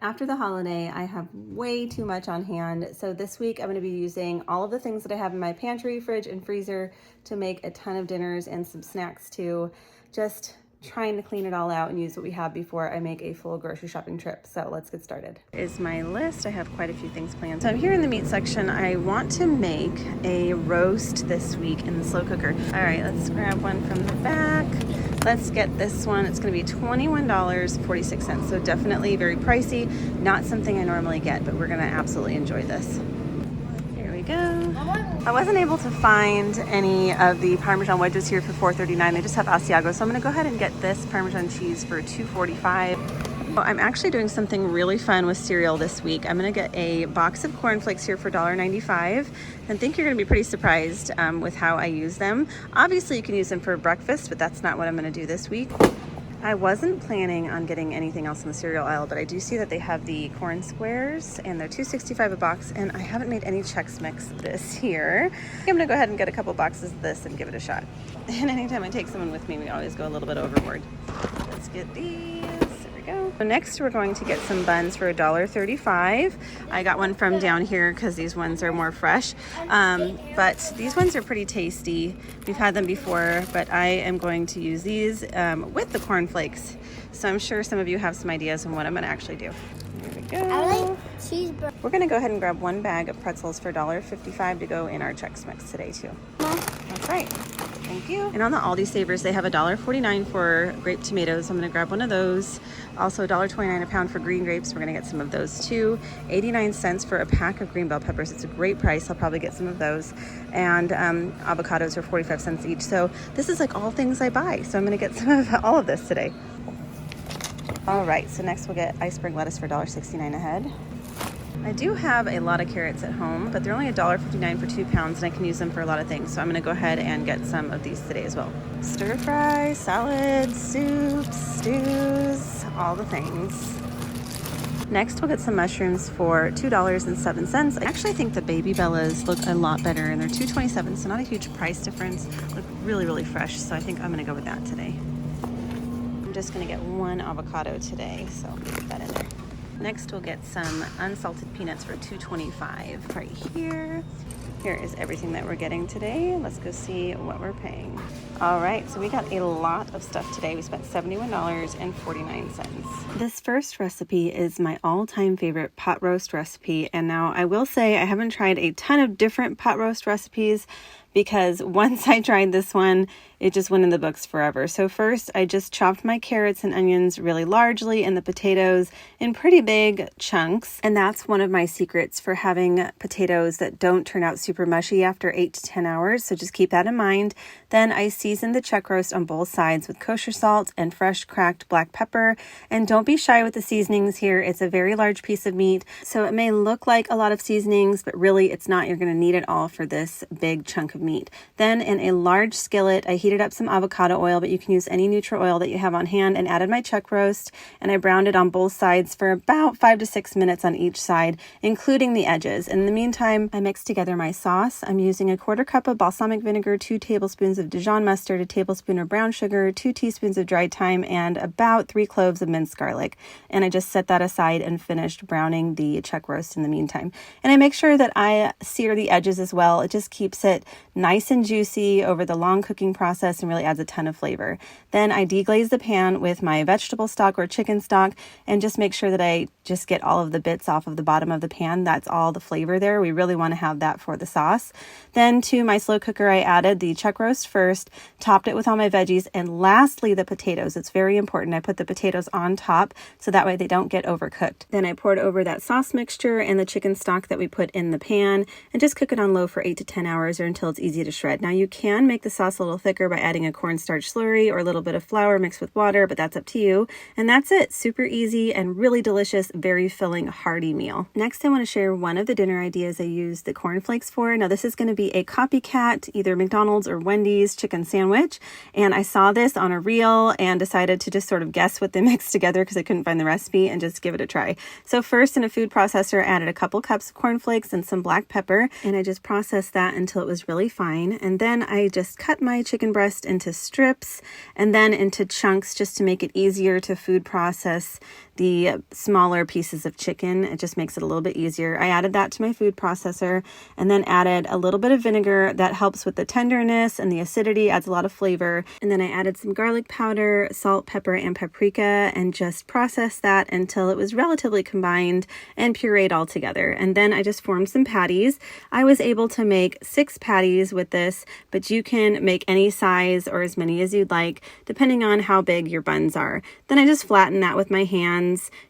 After the holiday, I have way too much on hand. So this week I'm going to be using all of the things that I have in my pantry, fridge, and freezer to make a ton of dinners and some snacks too. Just trying to clean it all out and use what we have before I make a full grocery shopping trip. So let's get started. Is my list. I have quite a few things planned. So I'm here in the meat section. I want to make a roast this week in the slow cooker. All right, let's grab one from the back. Let's get this one. It's going to be $21.46. So definitely very pricey. Not something I normally get, but we're going to absolutely enjoy this. Here we go. I wasn't able to find any of the Parmesan wedges here for $4.39. They just have Asiago. So I'm going to go ahead and get this Parmesan cheese for $2.45. I'm actually doing something really fun with cereal this week. I'm going to get a box of Corn Flakes here for $1.95. I think you're going to be pretty surprised with how I use them. Obviously, you can use them for breakfast, but that's not what I'm going to do this week. I wasn't planning on getting anything else in the cereal aisle, but I do see that they have the corn squares and they're $2.65 a box, and I haven't made any Chex Mix this year. I'm gonna go ahead and get a couple boxes of this and give it a shot. And anytime I take someone with me, we always go a little bit overboard. Let's get these. Go. So next we're going to get some buns for $1.35. I got one from down here because these ones are more fresh, but these ones are pretty tasty. We've had them before, but I am going to use these with the Corn Flakes. So I'm sure some of you have some ideas on what I'm going to actually do. Here we go. I like cheeseburger. We're going to go ahead and grab one bag of pretzels for $1.55 to go in our Chex Mix today too. That's right. Thank you. And on the Aldi Savers, they have $1.49 for grape tomatoes. I'm going to grab one of those. Also $1.29 a pound for green grapes. We're going to get some of those too. 89 cents for a pack of green bell peppers. It's a great price. I'll probably get some of those. And avocados are 45 cents each. So this is like all things I buy. So I'm going to get some of all of this today. All right. So next we'll get iceberg lettuce for $1.69 a head. I do have a lot of carrots at home, but they're only $1.59 for 2 pounds, and I can use them for a lot of things. So I'm going to go ahead and get some of these today as well. Stir fry, salads, soups, stews, all the things. Next, we'll get some mushrooms for $2.07. I actually think the Baby Bellas look a lot better, and they're $2.27, so not a huge price difference. Look really, really fresh, so I think I'm going to go with that today. I'm just going to get one avocado today, so I'll put that in there. Next, we'll get some unsalted peanuts for $2.25 right here. Here is everything that we're getting today. Let's go see what we're paying. All right, so we got a lot of stuff today. We spent $71.49. This first recipe is my all-time favorite pot roast recipe. And now I will say I haven't tried a ton of different pot roast recipes because once I tried this one, it just went in the books forever. So first, I just chopped my carrots and onions really largely and the potatoes in pretty big chunks. And that's one of my secrets for having potatoes that don't turn out super mushy after 8 to 10 hours. So just keep that in mind. Then I seasoned the chuck roast on both sides with kosher salt and fresh cracked black pepper. And don't be shy with the seasonings here. It's a very large piece of meat, so it may look like a lot of seasonings, but really it's not. You're going to need it all for this big chunk of meat. Then in a large skillet, I heated up some avocado oil, but you can use any neutral oil that you have on hand, and added my chuck roast, and I browned it on both sides for about 5 to 6 minutes on each side, including the edges. In the meantime, I mixed together my sauce. I'm using a 1/4 cup of balsamic vinegar, 2 tablespoons of Dijon mustard, a tablespoon of brown sugar, 2 teaspoons of dried thyme, and about 3 cloves of minced garlic. And I just set that aside and finished browning the chuck roast in the meantime. And I make sure that I sear the edges as well. It just keeps it nice and juicy over the long cooking process and really adds a ton of flavor. Then I deglaze the pan with my vegetable stock or chicken stock and just make sure that I just get all of the bits off of the bottom of the pan. That's all the flavor there. We really want to have that for the sauce. Then to my slow cooker, I added the chuck roast first, topped it with all my veggies, and lastly the potatoes. It's very important. I put the potatoes on top so that way they don't get overcooked. Then I poured over that sauce mixture and the chicken stock that we put in the pan and just cook it on low for 8 to 10 hours or until it's easy to shred. Now you can make the sauce a little thicker by adding a cornstarch slurry or a little bit of flour mixed with water, but that's up to you. And that's it. Super easy and really delicious, very filling, hearty meal. Next, I want to share one of the dinner ideas I used the Corn Flakes for. Now this is going to be a Copycat, either McDonald's or Wendy's chicken sandwich. And I saw this on a reel and decided to just sort of guess what they mixed together because I couldn't find the recipe and just give it a try. So first, in a food processor, I added a couple cups of corn flakes and some black pepper, and I just processed that until it was really fine. And then I just cut my chicken breast into strips and then into chunks just to make it easier to food process the smaller pieces of chicken. It just makes it a little bit easier. I added that to my food processor and then added a little bit of vinegar that helps with the tenderness and the acidity, adds a lot of flavor. And then I added some garlic powder, salt, pepper, and paprika, and just processed that until it was relatively combined and pureed all together. And then I just formed some patties. I was able to make 6 patties with this, but you can make any size or as many as you'd like, depending on how big your buns are. Then I just flattened that with my hands.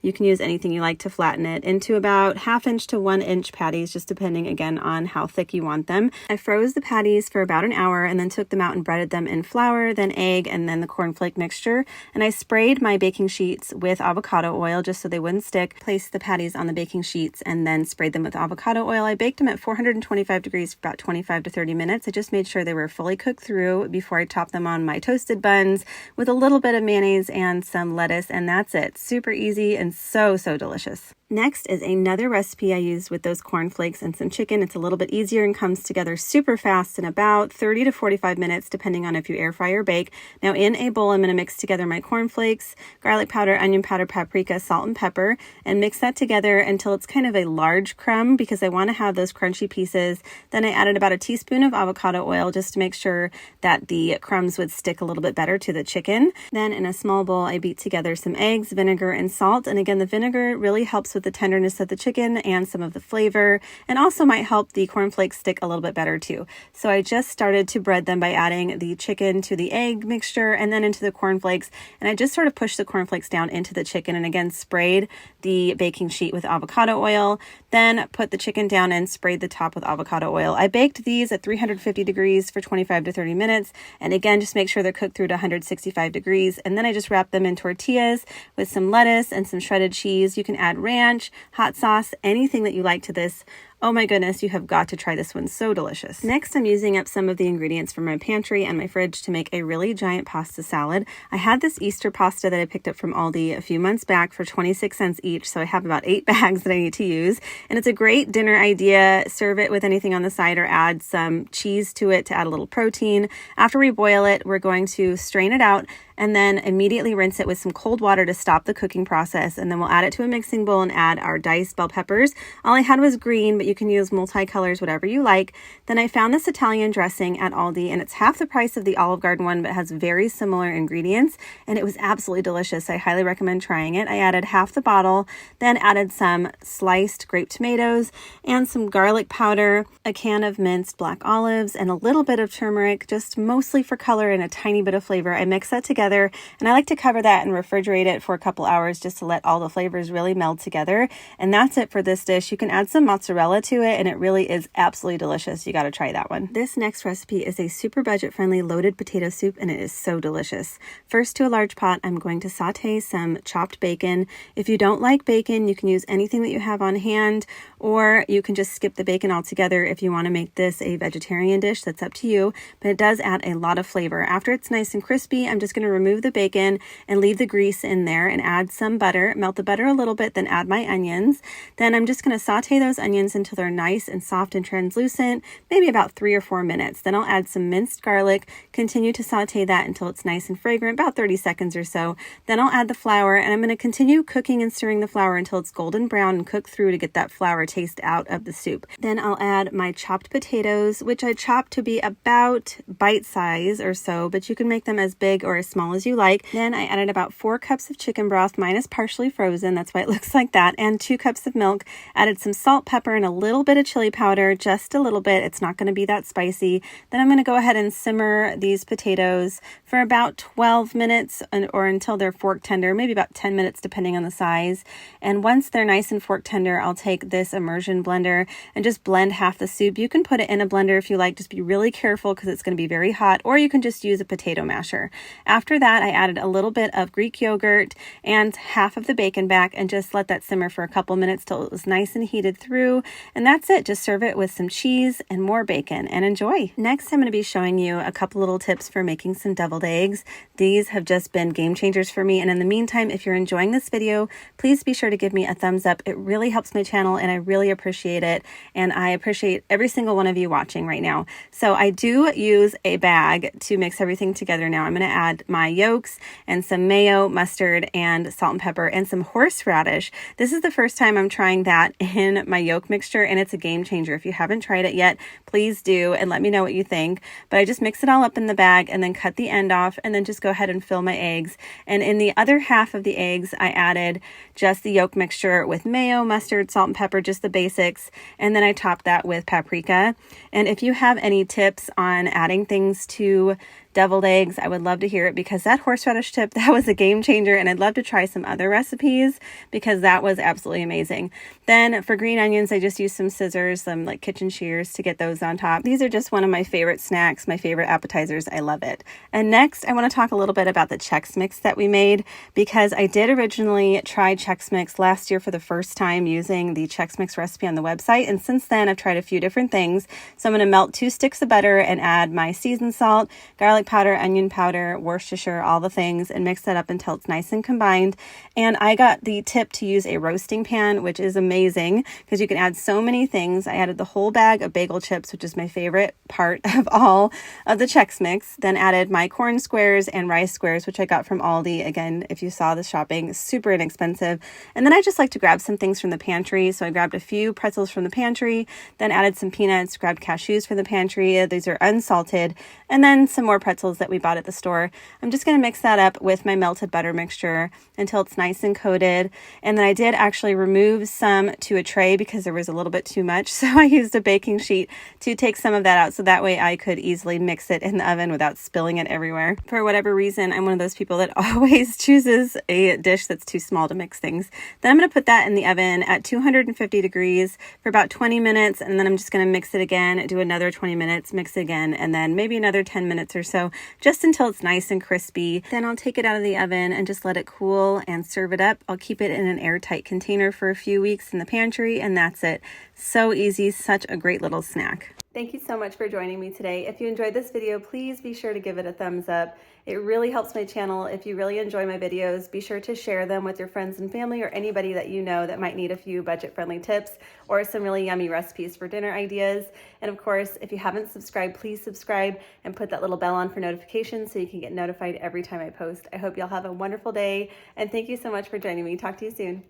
You can use anything you like to flatten it into about 1/2 inch to 1 inch patties, just depending again on how thick you want them. I froze the patties for about an hour and then took them out and breaded them in flour, then egg, and then the cornflake mixture. And I sprayed my baking sheets with avocado oil just so they wouldn't stick. Placed the patties on the baking sheets and then sprayed them with avocado oil. I baked them at 425 degrees for about 25 to 30 minutes. I just made sure they were fully cooked through before I topped them on my toasted buns with a little bit of mayonnaise and some lettuce, and that's it. Super easy and so delicious. Next is another recipe I used with those corn flakes and some chicken. It's a little bit easier and comes together super fast in about 30 to 45 minutes, depending on if you air fry or bake. Now in a bowl, I'm going to mix together my corn flakes, garlic powder, onion powder, paprika, salt, and pepper, and mix that together until it's kind of a large crumb because I want to have those crunchy pieces. Then I added about a teaspoon of avocado oil just to make sure that the crumbs would stick a little bit better to the chicken. Then in a small bowl, I beat together some eggs, vinegar, and salt. And again, the vinegar really helps with the tenderness of the chicken and some of the flavor, and also might help the cornflakes stick a little bit better too. So I just started to bread them by adding the chicken to the egg mixture and then into the cornflakes, and I just sort of pushed the cornflakes down into the chicken and again sprayed the baking sheet with avocado oil, then put the chicken down and sprayed the top with avocado oil. I baked these at 350 degrees for 25 to 30 minutes, and again just make sure they're cooked through to 165 degrees, and then I just wrapped them in tortillas with some lettuce and some shredded cheese. You can add ranch, hot sauce, anything that you like to this. Oh my goodness, you have got to try this one. So delicious. Next, I'm using up some of the ingredients from my pantry and my fridge to make a really giant pasta salad. I had this Easter pasta that I picked up from Aldi a few months back for 26 cents each, so I have about 8 bags that I need to use. And it's a great dinner idea. Serve it with anything on the side or add some cheese to it to add a little protein. After we boil it, we're going to strain it out and then immediately rinse it with some cold water to stop the cooking process. And then we'll add it to a mixing bowl and add our diced bell peppers. All I had was green, but you can use multicolors, whatever you like. Then I found this Italian dressing at Aldi, and it's half the price of the Olive Garden one, but has very similar ingredients, and it was absolutely delicious. I highly recommend trying it. I added half the bottle, then added some sliced grape tomatoes and some garlic powder, a can of minced black olives, and a little bit of turmeric, just mostly for color and a tiny bit of flavor. I mix that together, and I like to cover that and refrigerate it for a couple hours just to let all the flavors really meld together. And that's it for this dish. You can add some mozzarella to it, and it really is absolutely delicious. You got to try that one. This next recipe is a super budget-friendly loaded potato soup, and it is so delicious. First, to a large pot, I'm going to saute some chopped bacon. If you don't like bacon, you can use anything that you have on hand, or you can just skip the bacon altogether if you want to make this a vegetarian dish. That's up to you, but it does add a lot of flavor. After it's nice and crispy, I'm just going to remove the bacon and leave the grease in there and add some butter. Melt the butter a little bit, then add my onions. Then I'm just going to saute those onions until they're nice and soft and translucent, maybe about 3 or 4 minutes. Then I'll add some minced garlic, continue to saute that until it's nice and fragrant, about 30 seconds or so. Then I'll add the flour, and I'm going to continue cooking and stirring the flour until it's golden brown and cook through to get that flour taste out of the soup. Then I'll add my chopped potatoes, which I chopped to be about bite size or so, but you can make them as big or as small as you like. Then I added about 4 cups of chicken broth. Mine is partially frozen, that's why it looks like that, and 2 cups of milk. Added some salt, pepper, and a little bit of chili powder, just a little bit. It's not going to be that spicy. Then I'm going to go ahead and simmer these potatoes for about 12 minutes or until they're fork tender, maybe about 10 minutes depending on the size. And once they're nice and fork tender, I'll take this immersion blender and just blend half the soup. You can put it in a blender if you like. Just be really careful because it's going to be very hot, or you can just use a potato masher. After after that, I added a little bit of Greek yogurt and half of the bacon back and just let that simmer for a couple minutes till it was nice and heated through. And that's it. Just serve it with some cheese and more bacon and enjoy. Next, I'm going to be showing you a couple little tips for making some deviled eggs. These have just been game changers for me. And in the meantime, if you're enjoying this video, please be sure to give me a thumbs up. It really helps my channel and I really appreciate it. And I appreciate every single one of you watching right now. So I do use a bag to mix everything together now. I'm going to add my yolks and some mayo, mustard, and salt and pepper, and some horseradish. This is the first time I'm trying that in my yolk mixture, and it's a game changer. If you haven't tried it yet, please do, and let me know what you think. But I just mix it all up in the bag and then cut the end off, and then just go ahead and fill my eggs. And in the other half of the eggs, I added just the yolk mixture with mayo, mustard, salt and pepper, just the basics. And then I topped that with paprika. And if you have any tips on adding things to deviled eggs, I would love to hear it, because that horseradish tip, that was a game changer, and I'd love to try some other recipes because that was absolutely amazing. Then for green onions, I just used some scissors, some like kitchen shears to get those on top. These are just one of my favorite snacks, my favorite appetizers. I love it. And next, I want to talk a little bit about the Chex Mix that we made, because I did originally try Chex Mix last year for the first time using the Chex Mix recipe on the website, and since then I've tried a few different things. So I'm going to melt 2 sticks of butter and add my seasoned salt, garlic powder, onion powder, Worcestershire, all the things, and mix that up until it's nice and combined. And I got the tip to use a roasting pan, which is amazing because you can add so many things. I added the whole bag of bagel chips, which is my favorite part of all of the Chex Mix. Then added my corn squares and rice squares, which I got from Aldi. Again, if you saw the shopping, super inexpensive. And then I just like to grab some things from the pantry. So I grabbed a few pretzels from the pantry, then added some peanuts, grabbed cashews from the pantry. These are unsalted. And then some more pretzels that we bought at the store. I'm just going to mix that up with my melted butter mixture until it's nice and coated. And then I did actually remove some to a tray because there was a little bit too much. So I used a baking sheet to take some of that out so that way I could easily mix it in the oven without spilling it everywhere. For whatever reason, I'm one of those people that always chooses a dish that's too small to mix things. Then I'm going to put that in the oven at 250 degrees for about 20 minutes. And then I'm just going to mix it again, do another 20 minutes, mix it again, and then maybe another 10 minutes or so, just until it's nice and crispy. Then I'll take it out of the oven and just let it cool and serve it up. I'll keep it in an airtight container for a few weeks in the pantry, and that's it. So easy, such a great little snack. Thank you so much for joining me today. If you enjoyed this video, please be sure to give it a thumbs up. It really helps my channel. If you really enjoy my videos, be sure to share them with your friends and family or anybody that you know that might need a few budget-friendly tips or some really yummy recipes for dinner ideas. And of course, if you haven't subscribed, please subscribe and put that little bell on for notifications so you can get notified every time I post. I hope y'all have a wonderful day, and thank you so much for joining me. Talk to you soon.